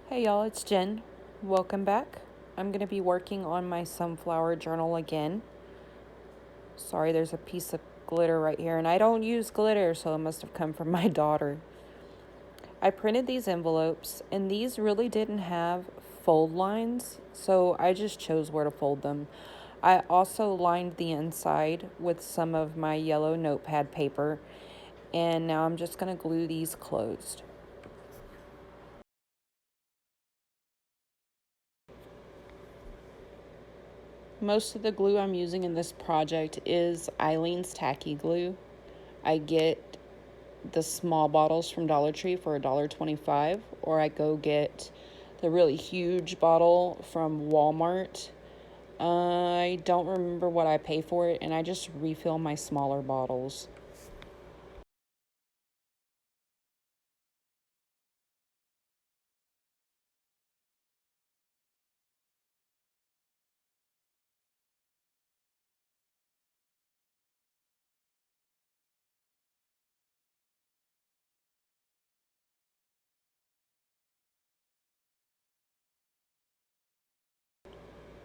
Hey y'all, it's Jen. Welcome back. I'm going to be working on my sunflower journal again. Sorry, there's a piece of glitter right here, and I don't use glitter, so it must have come from my daughter. I printed these envelopes, and these really didn't have fold lines, so I just chose where to fold them. I also lined the inside with some of my yellow notepad paper, and now I'm just going to glue these closed. Most of the glue I'm using in this project is Eileen's Tacky Glue. I get the small bottles from Dollar Tree for $1.25, or I go get the really huge bottle from Walmart. I don't remember what I pay for it, and I just refill my smaller bottles.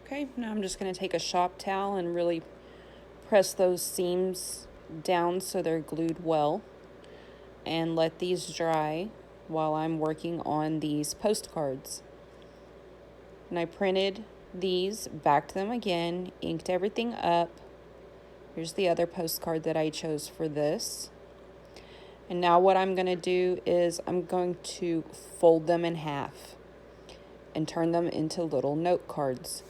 Okay, now I'm just going to take a shop towel and really press those seams down so they're glued well, and let these dry while I'm working on these postcards. And I printed these, backed them again, inked everything up. Here's the other postcard that I chose for this. And now what I'm going to do is I'm going to fold them in half and turn them into little note cards.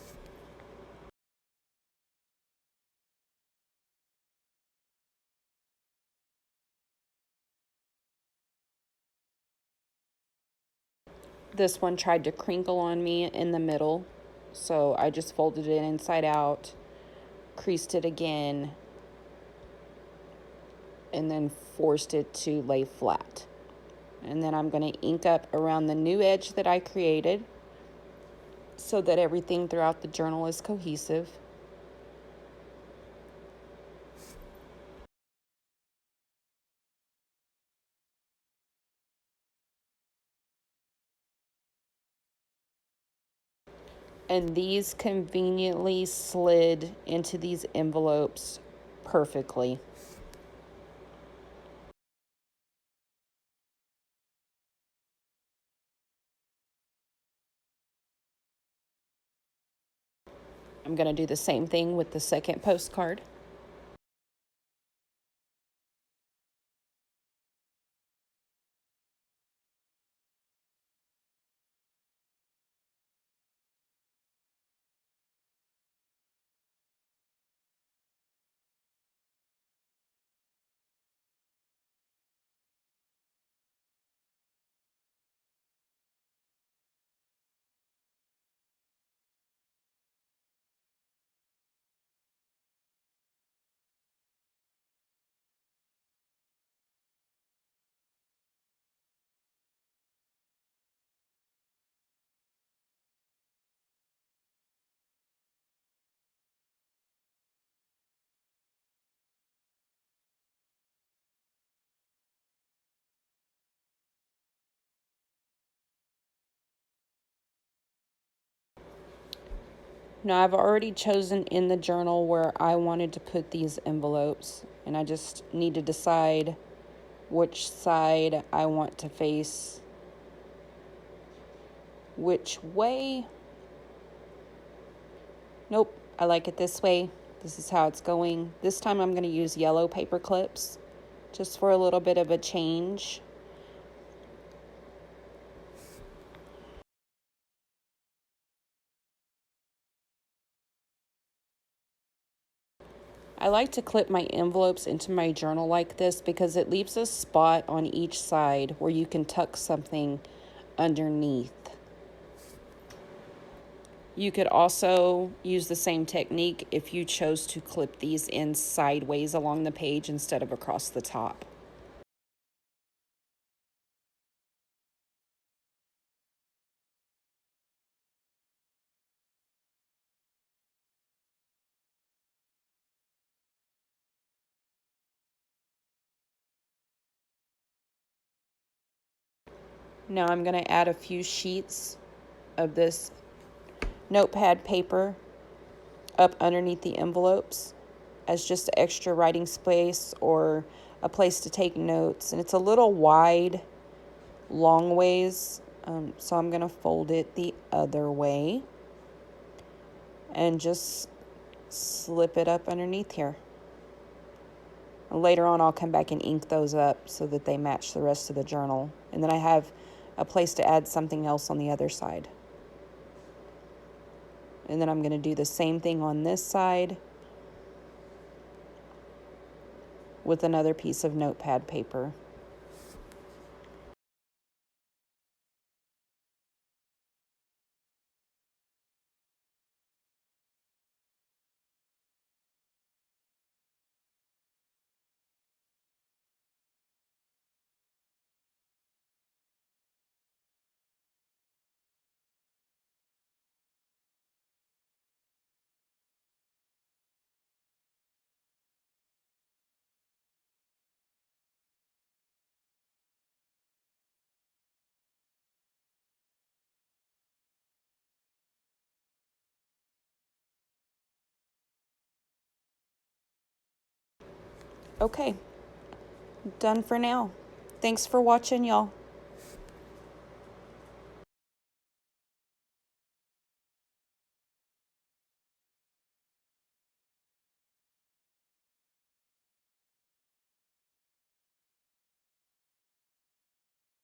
This one tried to crinkle on me in the middle, so I just folded it inside out, creased it again, and then forced it to lay flat. And then I'm going to ink up around the new edge that I created so that everything throughout the journal is cohesive. And these conveniently slid into these envelopes perfectly. I'm going to do the same thing with the second postcard. Now I've already chosen in the journal where I wanted to put these envelopes, and I just need to decide which side I want to face which way. Nope, I like it this way. This is how it's going. This time I'm going to use yellow paper clips just for a little bit of a change. I like to clip my envelopes into my journal like this because it leaves a spot on each side where you can tuck something underneath. You could also use the same technique if you chose to clip these in sideways along the page instead of across the top. Now I'm going to add a few sheets of this notepad paper up underneath the envelopes as just extra writing space or a place to take notes. And it's a little wide, long ways, so I'm going to fold it the other way and just slip it up underneath here. Later on, I'll come back and ink those up so that they match the rest of the journal. And then I have a place to add something else on the other side. And then I'm going to do the same thing on this side with another piece of notepad paper. Okay, done for now. Thanks for watching, y'all.